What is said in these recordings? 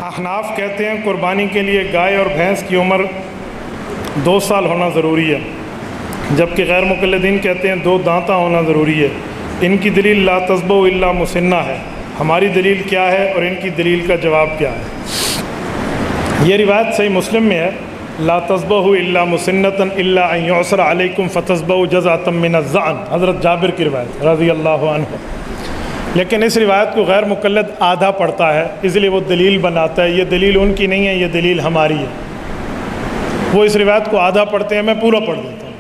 احناف کہتے ہیں قربانی کے لیے گائے اور بھینس کی عمر 2 سال ہونا ضروری ہے، جبکہ غیر مقلدین کہتے ہیں 2 دانتہ ہونا ضروری ہے۔ ان کی دلیل لا تذبحوا الا مسنہ ہے۔ ہماری دلیل کیا ہے اور ان کی دلیل کا جواب کیا ہے؟ یہ روایت صحیح مسلم میں ہے، لا تذبحوا الا مسنۃ الا ان یعصر علیکم فتذبحوا جزعۃ من الظأن، حضرت جابر کی روایت رضی اللہ عنہ۔ لیکن اس روایت کو غیر مقلد آدھا پڑھتا ہے، اس لیے وہ دلیل بناتا ہے۔ یہ دلیل ان کی نہیں ہے، یہ دلیل ہماری ہے۔ وہ اس روایت کو آدھا پڑھتے ہیں، میں پورا پڑھ دیتا ہوں۔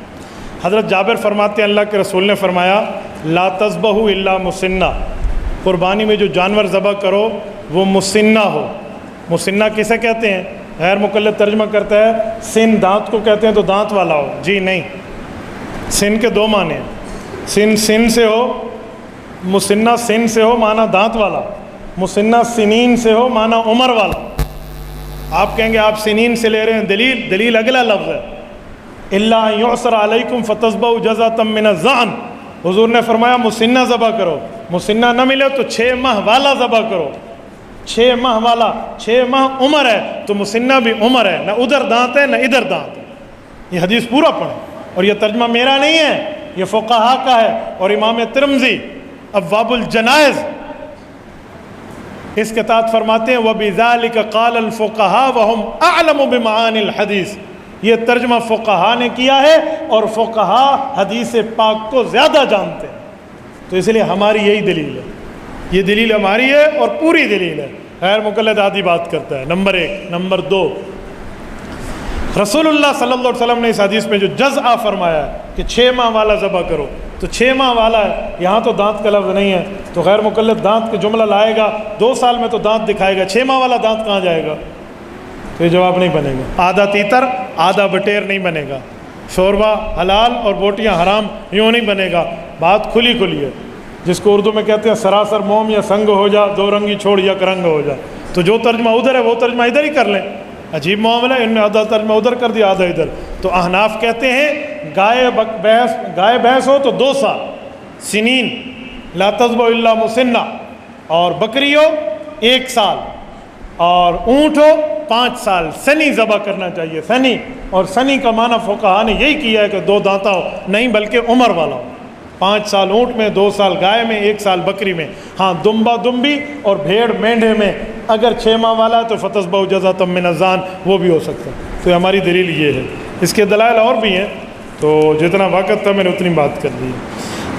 حضرت جابر فرماتے ہیں اللہ کے رسول نے فرمایا لا تذبحوا الا مسنہ، قربانی میں جو جانور ذبح کرو وہ مسنہ ہو۔ مسنہ کسے کہتے ہیں؟ غیر مقلد ترجمہ کرتا ہے سن دانت کو کہتے ہیں، تو دانت والا ہو۔ جی نہیں، سن کے 2 معنی ہیں۔ سن سے ہو، مسنہ سن سے ہو معنی دانت والا، مسنہ سنین سے ہو معنی عمر والا۔ آپ کہیں گے آپ سنین سے لے رہے ہیں، دلیل اگلا لفظ ہے الا ان یعصر علیکم فتذبحوا جزعۃ من الظأن۔ حضور نے فرمایا مسنہ ذبح کرو، مسنہ نہ ملے تو 6 ماہ والا ذبح کرو۔ 6 ماہ والا، 6 ماہ عمر ہے تو مسنہ بھی عمر ہے، نہ ادھر دانت ہے نہ ادھر دانت ہے۔ یہ حدیث پورا پڑھیں، اور یہ ترجمہ میرا نہیں ہے، یہ فقہا کا ہے۔ اور امام ترمذی ابواب الجنائز اس کے تحت فرماتے ہیں وَبِذَلِكَ قَالَ الْفُقَهَاءُ وَهُمْ أَعْلَمُ بِمَعَانِ الْحَدِيثِ۔ یہ ترجمہ فقہا نے کیا ہے، اور فقہا حدیث پاک کو زیادہ جانتے ہیں، تو اس لیے ہماری یہی دلیل ہے۔ یہ دلیل ہماری ہے اور پوری دلیل ہے، غیر مقلد آدھی بات کرتا ہے۔ نمبر 1۔ نمبر 2، رسول اللہ صلی اللہ علیہ وسلم نے اس حدیث میں جو جزع فرمایا ہے کہ 6 ماہ والا ذبح کرو، تو 6 ماہ والا ہے، یہاں تو دانت کا لفظ نہیں ہے، تو غیر مقلد دانت کا جملہ لائے گا، 2 سال میں تو دانت دکھائے گا، 6 ماہ والا دانت کہاں جائے گا؟ تو یہ جواب نہیں بنے گا۔ آدھا تیتر آدھا بٹیر نہیں بنے گا، شوربہ حلال اور بوٹیاں حرام یوں نہیں بنے گا۔ بات کھلی ہے، جس کو اردو میں کہتے ہیں سراسر موم یا سنگ ہو جا، 2 رنگی چھوڑ یک رنگ ہو جا۔ تو جو ترجمہ ادھر ہے وہ ترجمہ ادھر ہی کر لیں۔ عجیب معاملہ ہے، ان نے آدھا ترجمہ ادھر کر دیا آدھا ادھر۔ تو احناف کہتے ہیں گائے بھینس ہو تو 2 سال سنین لا تذبحوا الا مسنہ، اور بکری ہو 1 سال، اور اونٹ ہو 5 سال سنی ذبح کرنا چاہیے۔ سنی، اور سنی کا معنی فقہا نے یہی کیا ہے کہ 2 دانتہ ہو، نہیں بلکہ عمر والا ہو۔ 5 سال اونٹ میں، 2 سال گائے میں، 1 سال بکری میں۔ ہاں دمبا دمبی اور بھیڑ مینڈھے میں اگر 6 ماہ والا ہے تو فتذبحوا جزعۃ من الظأن، وہ بھی ہو سکتا ہے۔ تو ہماری دلیل یہ ہے۔ اس کے دلائل اور بھی ہیں، تو جتنا وقت تھا میں نے اتنی بات کر دی۔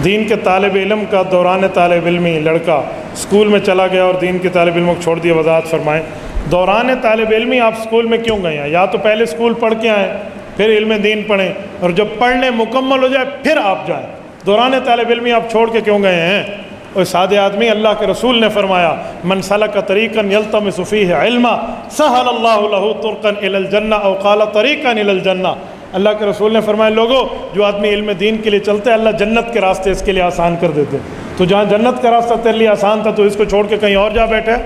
دین کے طالب علم کا دوران طالب علمی لڑکا اسکول میں چلا گیا اور دین کے طالب علموں کو چھوڑ دیا، وضاحت فرمائیں۔ دوران طالب علمی آپ اسکول میں کیوں گئے ہیں؟ یا تو پہلے اسکول پڑھ کے آئیں، پھر علم دین پڑھیں، اور جب پڑھنے مکمل ہو جائے پھر آپ جائیں۔ دوران طالب علمی آپ چھوڑ کے کیوں گئے ہیں؟ اور سادے آدمی، اللہ کے رسول نے فرمایا من سلک طریقا یلتمس فیہ علما سہل اللہ لہ طرقا الی الجنہ او قال طریقا الی الجنہ۔ اللہ کے رسول نے فرمایا لوگوں، جو آدمی علم دین کے لیے چلتا ہے اللہ جنت کے راستے اس کے لیے آسان کر دیتے ہیں۔ تو جہاں جنت کا راستہ تیرے لیے آسان تھا تو اس کو چھوڑ کے کہیں اور جا بیٹھے۔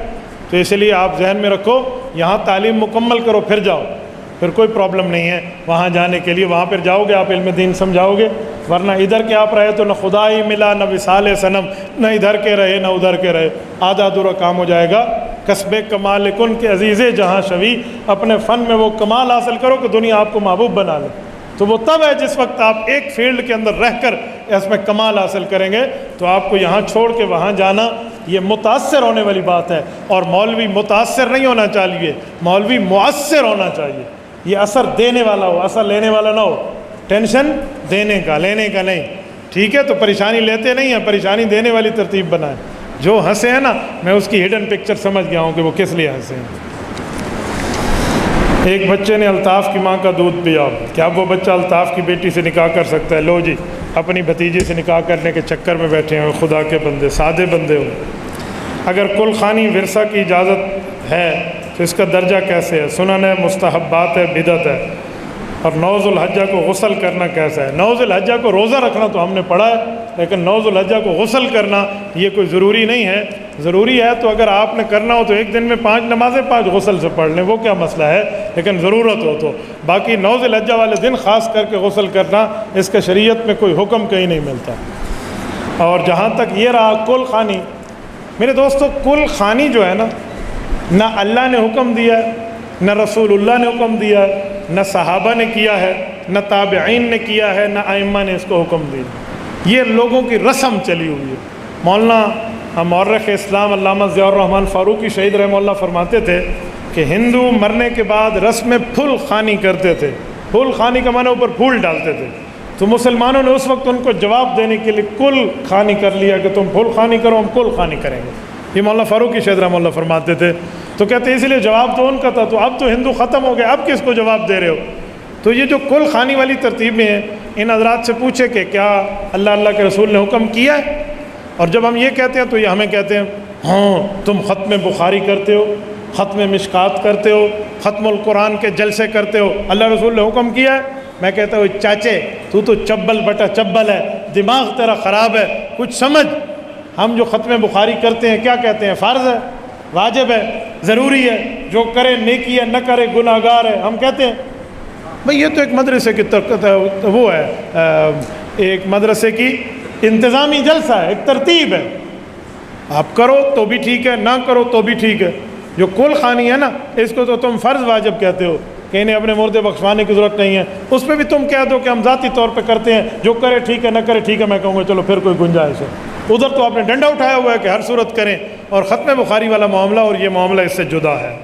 تو اس لیے آپ ذہن میں رکھو، یہاں تعلیم مکمل کرو پھر جاؤ، پھر کوئی پرابلم نہیں ہے وہاں جانے کے لیے۔ وہاں پھر جاؤ گے آپ علم دین سمجھاؤ گے، ورنہ ادھر کے آپ رہے تو نہ خدا ہی ملا، نہ وصال صنم، نہ ادھر کے رہے نہ ادھر کے رہے، آدھا ادھورا کام ہو جائے گا۔ کسب کمال کن کے عزیز جہاں شوی، اپنے فن میں وہ کمال حاصل کرو کہ دنیا آپ کو محبوب بنا لے۔ تو وہ تب ہے جس وقت آپ ایک فیلڈ کے اندر رہ کر اس میں کمال حاصل کریں گے۔ تو آپ کو یہاں چھوڑ کے وہاں جانا یہ متاثر ہونے والی بات ہے، اور مولوی متاثر نہیں ہونا چاہیے، مولوی مؤثر ہونا چاہیے۔ یہ اثر دینے والا ہو، اثر لینے والا نہ ہو۔ ٹینشن دینے کا، لینے کا نہیں، ٹھیک ہے؟ تو پریشانی لیتے نہیں ہیں، پریشانی دینے والی ترتیب بنائیں۔ جو ہنسے ہیں نا، میں اس کی ہڈن پکچر سمجھ گیا ہوں کہ وہ کس لیے ہنسے ہیں۔ ایک بچے نے الطاف کی ماں کا دودھ پیا، کیا وہ بچہ الطاف کی بیٹی سے نکاح کر سکتا ہے؟ لو جی، اپنی بھتیجی سے نکاح کرنے کے چکر میں بیٹھے ہیں خدا کے بندے، سادے بندے ہو۔ اگر کل خانی ورثہ کی اجازت ہے تو اس کا درجہ کیسے ہے؟ سنن ہے، مستحبات ہے، بدعت ہے؟ اور 9 ذو الحجہ کو غسل کرنا کیسا ہے؟ 9 ذو الحجہ کو روزہ رکھنا تو ہم نے پڑھا ہے، لیکن 9 ذو الحجہ کو غسل کرنا یہ کوئی ضروری نہیں ہے۔ ضروری ہے تو اگر آپ نے کرنا ہو تو ایک دن میں 5 نمازیں 5 غسل سے پڑھ لیں، وہ کیا مسئلہ ہے، لیکن ضرورت ہو تو۔ باقی 9 ذو الحجہ والے دن خاص کر کے غسل کرنا، اس کا شریعت میں کوئی حکم کہیں نہیں ملتا۔ اور جہاں تک یہ رہا کل خانی، میرے دوستو کل خانی جو ہے نا، نہ اللہ نے حکم دیا ہے، نہ رسول اللہ نے حکم دیا ہے، نہ صحابہ نے کیا ہے، نہ تابعین نے کیا ہے، نہ ائمہ نے اس کو حکم دیا۔ یہ لوگوں کی رسم چلی ہوئی ہے۔ مولانا مورخ اسلام علامہ ضیاء الرحمن فاروقی شہید رحمہ اللہ فرماتے تھے کہ ہندو مرنے کے بعد رسم پھول خوانی کرتے تھے۔ پھول خوانی کا معنی اوپر پھول ڈالتے تھے، تو مسلمانوں نے اس وقت ان کو جواب دینے کے لیے کل خوانی کر لیا کہ تم پھول خوانی کرو، ہم کل خوانی کریں گے۔ یہ مولانا فاروقی شہید رحمہ اللہ فرماتے تھے۔ تو کہتے ہیں اس لیے جواب تو ان کا تھا، تو اب تو ہندو ختم ہو گئے، اب کس کو جواب دے رہے ہو؟ تو یہ جو کل خوانی والی ترتیبیں ہیں، ان حضرات سے پوچھے کہ کیا اللہ کے رسول نے حکم کیا ہے؟ اور جب ہم یہ کہتے ہیں تو یہ ہمیں کہتے ہیں ہاں تم ختم بخاری کرتے ہو، ختم مشکات کرتے ہو، ختم القرآن کے جلسے کرتے ہو، اللہ رسول نے حکم کیا ہے؟ میں کہتا ہوں چاچے تو چبل بٹا چبل ہے، دماغ تیرا خراب ہے، کچھ سمجھ۔ ہم جو ختم بخاری کرتے ہیں کیا کہتے ہیں؟ فرض ہے، واجب ہے، ضروری ہے، جو کرے نیکی ہے، نہ کرے گناہ گار ہے۔ ہم کہتے ہیں بھئی یہ تو ایک مدرسے کی وہ ہے، ایک مدرسے کی انتظامی جلسہ ہے، ایک ترتیب ہے، آپ کرو تو بھی ٹھیک ہے، نہ کرو تو بھی ٹھیک ہے۔ جو کل خوانی ہے نا، اس کو تو تم فرض واجب کہتے ہو کہ انہیں اپنے مردے بخشوانے کی ضرورت نہیں ہے، اس پہ بھی تم کہہ دو کہ ہم ذاتی طور پہ کرتے ہیں، جو کرے ٹھیک ہے، نہ کرے ٹھیک ہے۔ میں کہوں گا چلو پھر کوئی گنجائش ہے۔ ادھر تو آپ نے ڈنڈا اٹھایا ہوا ہے کہ ہر صورت کریں، اور ختم بخاری والا معاملہ اور یہ معاملہ اس سے جدا ہے۔